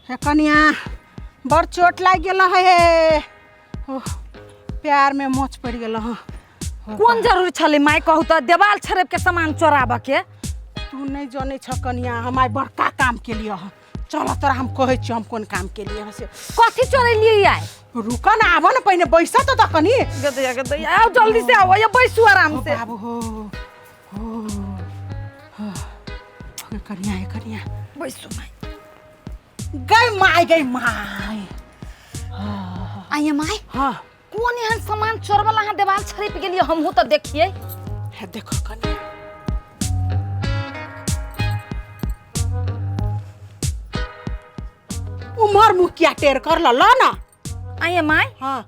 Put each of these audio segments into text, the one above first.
हे कनिया बड़ चोट लाग गेल है। प्यार में मोच पड़ गेल। कौन जरूरी छले माय कहू तो देवाल छरेब के सामान चोराबा के। तू नहीं जाने छ कनिया हमारे बड़का काम के लिए। चल तोरा हम कहे छी हम कौन काम के लिए से कथी चोरे लिए आए। रुक ना आबो ना पहले बैसा तो कनी। गदया आओ जल्दी से आओ ये बैसू आराम से। बाबू हो कनिया है कनिया बैसू माय। गई माय आइए माय। हाँ कौन यहाँ सामान चोरवाला यहाँ देवाल छरेब के लिए हम हो तो देखिए। है देखो कनिया उमर मुखिया टेर कर ल ना। आइए माय। हाँ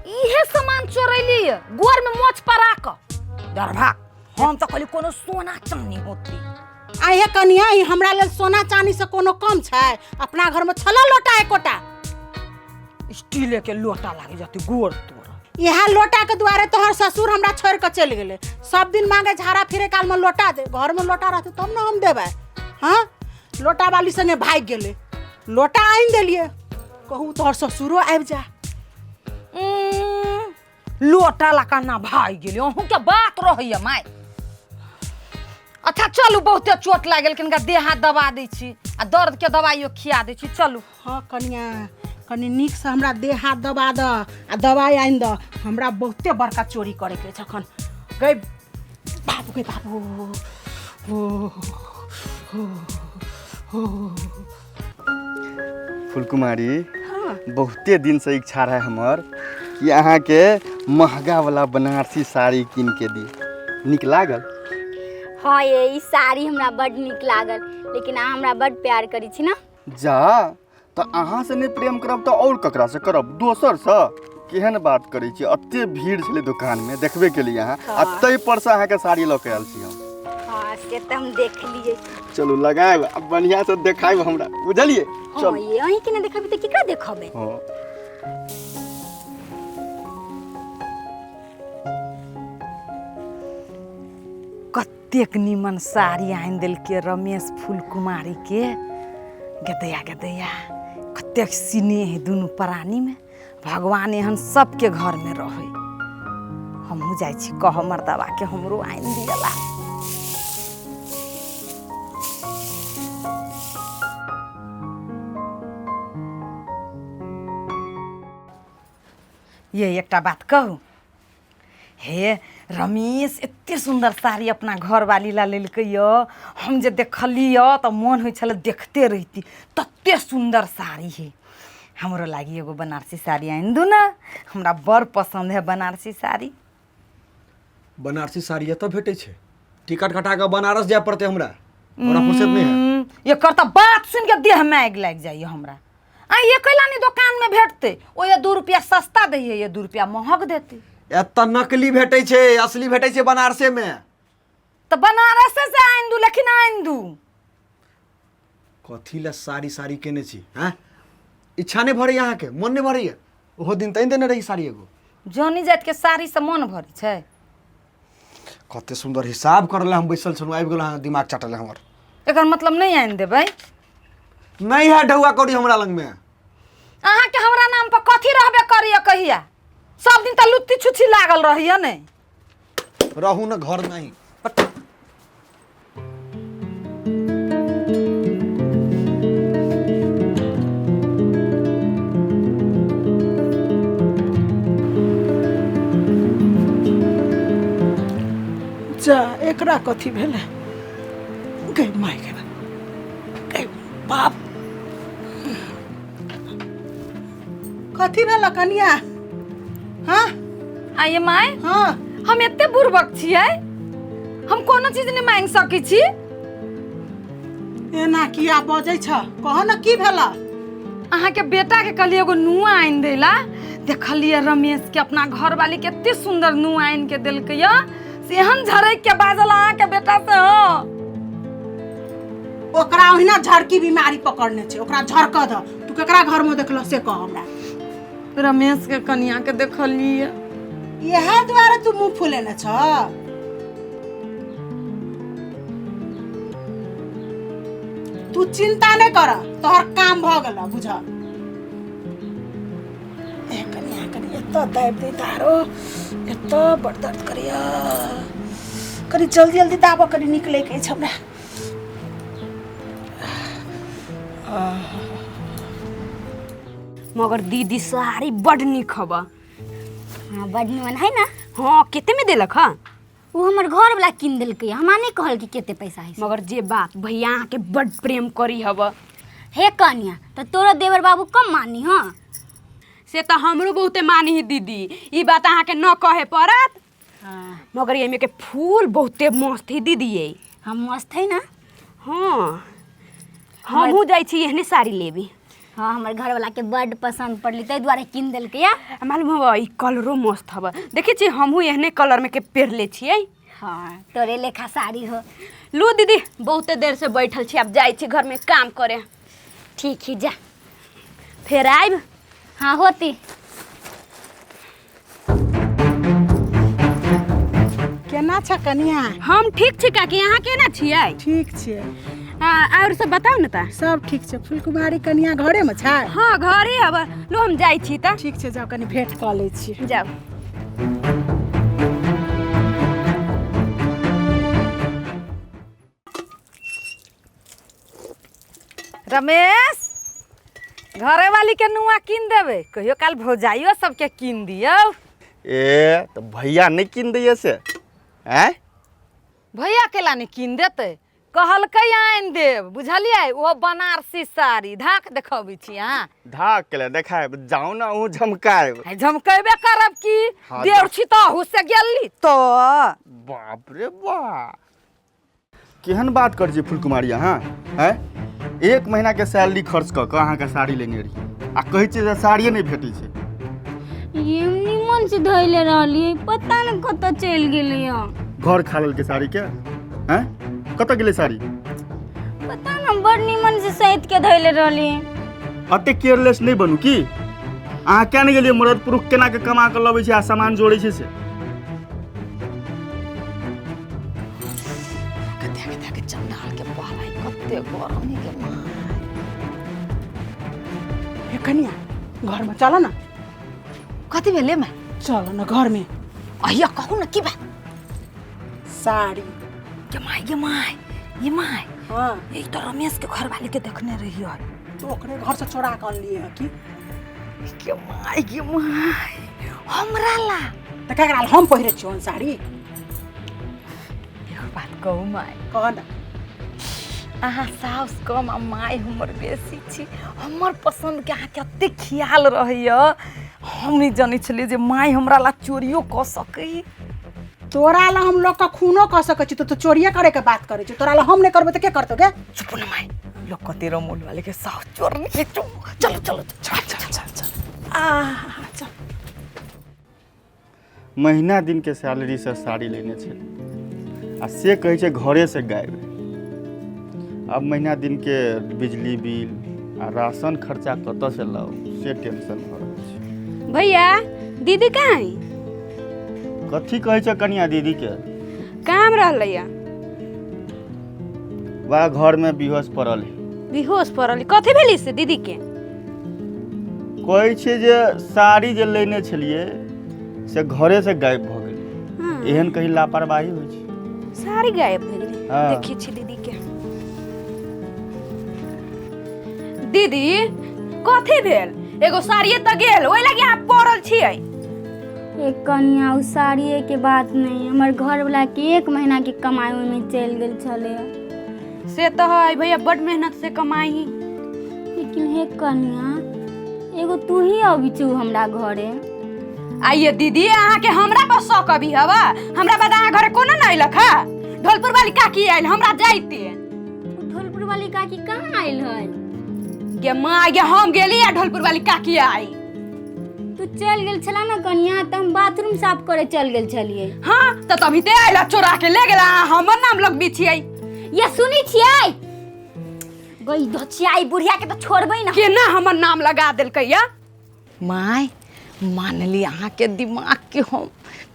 इहे सामान चोरैली गोर में मोच परा क डर भाग। हम तो कहली कोनो सोना चांदी होती। आइए कनिया ई हमरा लेल सोना चांदी से कोनो कम छै। अपना घर में छला लोटा एकोटा स्टील के लोटा लागे जाती गोर तोर। यह लोटा के द्वारे तोहर ससुर हमरा छोड़ के चल गेले। सब दिन मांगे झाड़ा फिरे काल में लोटा दे। घर में लोटा रहते तब ना हम देबै। हाँ लोटा वाली संगे भाग गेले। लोटा आइन देलिए कहू तोहर ससुरो आबि जा। लोटा लका ना भाई गेली अहू के बात रहैया माय। अच्छा चलू बहुते चोट लागल कनिका देह हाथ दबा दै छी आ दर्द के दवाइयो खिया दै छी चलू। हाँ कनिया कनी नीक से हमरा देह हाथ दबा द आ दवाई आइन द। हमरा बहुते बड़का चोरी करे के छखन। गई बाबू के बाबू फूलकुमारी बहुते दिन से इच्छा रहे हमर कि अहाँ के महंगा वाला बनारसी साड़ी किन के दी। निक लागल। हाँ ये ई साड़ी हमरा बड़ निक लागल लेकिन अहाँ हमरा बड़ प्यार करी छी ना। जा तो अहाँ से नहीं प्रेम करब तो और ककरा से करब दोसर से। केहन बात करै छी अत्ते भीड़ छले दुकान में देखबे के लिए अहाँ अत्ते पर से अहाँ के साड़ी ल के आयल छी हम। हाँ से तो हम देख लिए। चलू लगाएब अब बढ़िया से देखाइब हमरा बुझलिए। हाँ ये अहीं के ना देखाबी तो केकरा देखाबे। हाँ कतेक निमन साड़ी आइन दिल के रमेश फूलकुमारी के। गदया गदया कतेक स्नेह दुनू प्राणी में। भगवान एहन सबके घर में रहे। हमहू जाइ छी कह मर्दवा के हमरो आइन दियला। ये एकटा बात कहू। हे रमेश एते सुंदर साड़ी अपना घर वाली ला लेलकै यो। हम जे देखलिए तो मन होइ छले देखते रहिती। तते सुंदर साड़ी है। हमरो लागि एगो बनारसी साड़ी आइन दू ना। हमरा बड़ पसंद है बनारसी साड़ी। बनारसी साड़ी तो भेटे छे। टिकट कटा के बनारस जाय पड़ते हमरा। हमरा फुर्सत नहीं है। ये करता बात सुन के देह में आग लग जाइए हमरा। आ ये कैलानी दुकान में भेटते ओ ये 2 रुपया सस्ता दैए ये 2 रुपया महंग देते। एत नकली भेटे छे असली भेटे छे बनारसे में। तो बनारस से आइन दू लेकिन आइन दू। कथी ला साड़ी केने छी हैं। इच्छा नहीं भरे यहाँ के मन नहीं भरे। ओहो दिन तैन देने रही साड़ी एगो। जोनी जात के साड़ी से मन भरी छै। कते सुंदर हिसाब करले हम बैसल छनु आबि गेल अहाँ दिमाग चाटले हमर। एकर मतलब नहीं आइन देबै। नहीं है ढौआ कौड़ी हमरा लंग में। अहाँ के हमरा नाम पर कथी रहबे करिए कहिया। सब दिन त लुत्ती छुच्छी लागल रहिए ने। रहू न घर नहीं। जा एकरा कथी भेले। गई माय गई बाप कथी भेल कनिया। हाँ आइए माय। हाँ हम एते बुर्बक छियै। हम कोनो चीज नहीं मांग सकै छी। एना किया बजै छ कह न की भेला। अहाँ के बेटा के कहलिए एगो नुआ आइन देला। देखलिए रमेश के अपना घर वाली के एते सुंदर नुआ आइन के देलकै या। सेहन झरक के बाजल अहाँ के बेटा से हो। ओकरा ओहिना झड़की बीमारी पकड़ने छै। ओकरा झड़क द। तू केकरा घर में देखल से कह हमरा। रमेश के कन्या के देखलिए। यह द्वारा तू मुंह फुलेने छ। तू चिंता नहीं कर, तोहर काम भ गेल बुझ। ए कनिया कनिया तो दाब दे तारो, एतो बड़ दर्द करिया, कनी जल्दी जल्दी दाबो, कनी निकले के छ हमरा। मगर दीदी साड़ी बड़ निक हवा। हाँ बड़ निमन है ना। हाँ केते में देलक ह? वो हमर घर वाला किन देलकै, हमरा नहीं कहल कि केते पैसा है। मगर जे बात भैया अहाँ के बड़ प्रेम करी हवा। हे कन्या तो तोरा देवर बाबू कम मानी हाँ। से तो हमरो बहुते मानी ही दीदी, ई बात अहाँ के न कहे पड़त। हाँ मगर एमे के फूल बहुते मस्त है दीदी ये। हम मस्त है ना। हाँ हमहू जाइ छी एहने साड़ी लेबी। हाँ हमर घर वाला के बड़ पसंद पड़ली, ताहि दुआरे किन देलकै या। मालूम हवा ई कलरो मस्त हवा। देखै छी हमहू एहने कलर में के पेरले छियै। हाँ तोरे लेखा साड़ी हो। लो दीदी बहुते देर से बैठल छी, अब जाइ छी घर में काम करे। ठीक ही जा। फिर आइब। हाँ होती। केना छ कनिया? हम ठीक छी काकी, अहाँ केना छियै? ठीक छियै। और सब बताउ न ता। सब ठीक छै। फुलकुमारी कनिया घरे में छै? हाँ घर ही हवा। लो हम जाइ छी ता। ठीक छै, जाओ कनी भेंट क लै छी। जाओ। रमेश, घरे वाली के नुआ किन देवे, कहियो काल भौजाइयो सबके किन दियो। ए तो भैया नहीं किन दैये से हैं? भैया केला ने किन देते, कहलकै आइन देव, बुझलियै? वो बनारसी साड़ी धाक देखबै छी अहाँ। धाक के देखाए जाओ ना, ऊ झमकाए। झमकेबे करब की? हाँ, देव छी तो से गेली तो। बाप रे बाप, केहन बात कर छी फुलकुमारी अहाँ हैं? 1 महीना के सैलरी खर्च क के अहाँ के साड़ी लेने रही आ कहै छी जे साड़िए नहीं भेटै छै। ये निमन से धइले रहली, पता न कत चल गेली। घर खालल के साड़ी के हैं? कत गेलै साड़ी? पता न बड़ निमन से सहित के धइले रहली। अते केयरलेस नहीं बनू की? अहाँ क्या नहीं गेलिए मर्द पुरुष केना के कमा के लबै छै आ सामान जोड़ै छै से? कते चंडाल के पहलाई कते गरमी के मार। ए कनिया घर में चलो ना। कथी भेले मैं? चलो ना घर में। अहिया कहू न की बात? साड़ी। ये माय हाँ यही तो रमेश के घर वाले के देखने रही है। तो ओकरे घर से चोरा कर लिए है की? के माय हमरा ला त का कराल हम पहिरे छियौन साड़ी? एक बात कहू माय, कह ना। अहाँ साउस कम आ माय हमर बेसी छी। हमर पसंद के अहाँ कते ख्याल रहैय। हम नहीं जानी छलिए जे माय हमरा ला चोरियो क सकै। तोरा ला हम लोग का खूनो कह सकै छी, तो चोरिया करे के बात करे छी। तोरा ला हम नहीं करबे तो के करतो गे? चुप न माय, लोग कते रमोल वाले के साउस चोर नहीं। चलो चलो चल। चल। महीना दिन के सैलरी से साड़ी लेने छे आ से कहै छै घरे से गायब। अब महीना दिन के बिजली बिल आ राशन खर्चा कत से लाओ से टेंशन भ रहल छै। भैया दीदी कहाँ है? कथी कहै छै कनिया दीदी के? काम रहलैया। वह घर में बेहोश पड़ल है। बेहोश पड़ल? कथी भेली से दीदी के? कहै छै जे साड़ी जे लेने छलिए से घरे से गायब भ गेल। एहन कहीं लापरवाही होइ छै। साड़ी गायब भ गेली? हाँ। देखी छी दीदी के। दीदी कथी भेल? एगो साड़िए त गेल, ओइ लागी आप पड़ल छियै। एक कन्या उ साड़िए के बात नहीं, हमर घर वाला के 1 महीना के कमाई में चल गेल छले। से तो है भैया, बड़ मेहनत से कमाई। लेकिन हे कन्या एगो तू ही अभी छू हमरा घरे। आइए दीदी अहाँ के हमरा पर शक अभी हवा? हमरा बाद अहाँ घरे कोनो नहीं अइलक हा? ढोलपुर वाली काकी आइल, हमरा जाइते। ढोलपुर वाली काकी कहाँ आइल है? गे माँ गे हम गेली आ ढोलपुर वाली काकी आई। तू चल गेल छला ना कन्या, त हम बाथरूम साफ करे चल गेल छलिए। हाँ तो तभी ते आइला चोरा के ले गेला। हमर नाम लगबी छियै। ये सुनी छियै गई धचियाई बुढ़िया के तो छोड़बै ना। केना हमर नाम लगा देलकै या? माय मान ली अहाँ के दिमाग के हम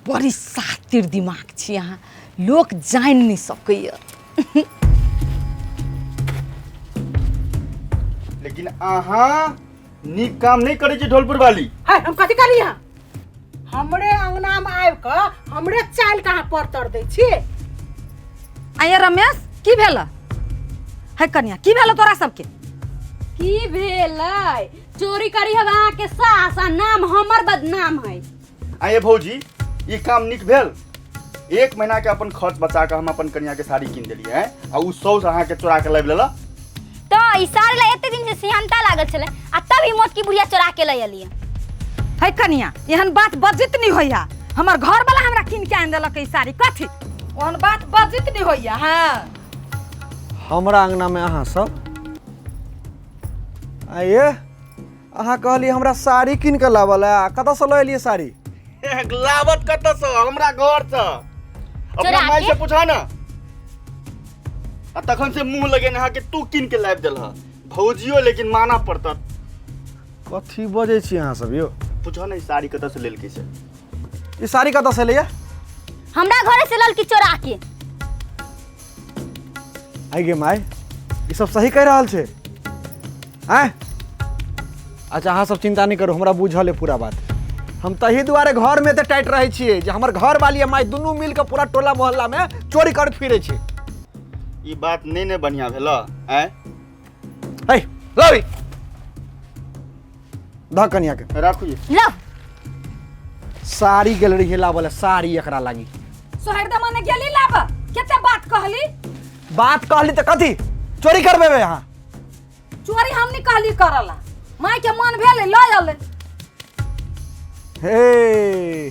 बड़ी सातिर दिमाग छी। अहाँ लोग जान नहीं सकैया। लेकिन अहाँ नीक काम नहीं करे छी ढोलपुर वाली। है हम कथी करी हां हमरे अंगना में आबि क हमरे चाइल कहां पर तर दै छी। आये रमेश की भेल है कन्या की भेल तोरा सबके? की भेलै चोरी करी हवा के सास आ नाम हमर बदनाम है। आइए भौजी ये काम नीक भेल। 1 महीना के अपन खर्च बचा के हम अपन कन्या के साड़ी कीन देलिए हैं आ उ सौस अहाँ के चोरा के लाबि लेला। तो ई साड़ी ला एते दिन से सिहनता लागल छले आ तब ई मोटकी बुढ़िया चोरा के ले एलिए। है कन्या एहन बात बजित नहीं होइया। हमर घर वाला हमरा किन के आन देलक ई साड़ी कथी ओहन बात बजित नहीं होइया। हां हमरा अंगना में अहाँ सब आइए अहाँ कहली हमरा साड़ी कीन के लावल है। कतऽ से लऽ एलिए साड़ी? लावत कतऽ से? हमरा घर से। अपना चोरा माई के? से पूछा ना। आ तखन से मुंह लगेने हा कि तू कीन के लाबि देलह। भौजियो लेकिन माना पड़ता। कथी बजै छी अहाँ सब यौ? पूछो ना ई साड़ी कतऽ से लेलकै से। ई साड़ी कतऽ से लिया? हमरा घरे से ललकी चोरा के। आई गे माय ई सब सही कह रहल छे हैं? अच्छा अहाँ सब चिंता नहीं करू हमरा बुझल है पूरा बात। हम तही दुआरे घर में ते टाइट रहे छिए जे हमर घर वाली माय दुनू मिल के पूरा टोला मोहल्ला में चोरी करत फिरे छे। ई बात नहीं बढ़िया भेला हैं? हे लवी ध कन्या के राखू ये। लो साड़ी गैलरी हिला बोले साड़ी एकरा लागी। सोहरदा माने गेली लाब केते बात कहली? बात कहली त कथी चोरी करबे बे यहाँ? चोरी हम नहीं कहली करला माई के मन भेले ल आले। हे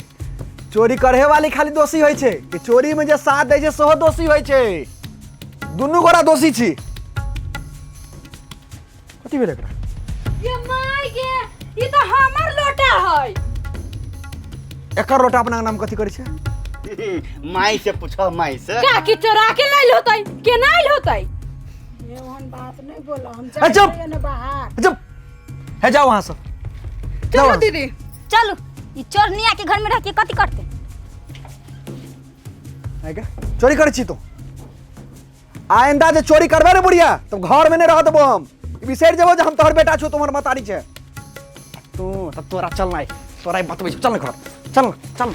चोरी करहे वाली खाली दोषी होय छे कि चोरी में जे साथ दै छे सेहो दोषी होय छे। दुनू गोरा दोषी छी। कथी भेल एकरा? ये माय गे ई तो हमर लोटा है। एकर लोटा अपना नाम कथी करै छे? माई से पूछो माई से। का की चोरा के लाइल होतै के नाइल होतै? ये ओहन बात नहीं बोला हम चुप! जा रहे हैं बाहर। जब है जाओ वहां से। चलो दीदी चलो ई चोरनिया के घर में रह के कथी करते? है क्या चोरी करे छी तो? आइंदा जे चोरी करबे रे बुढ़िया तो घर में नहीं रह देबो हम। बिसर जेबो जे हम तोहर बेटा छो तोहर मतारी छे। तू तब तोरा चलना है तोरा बतबै चल घर चल चल।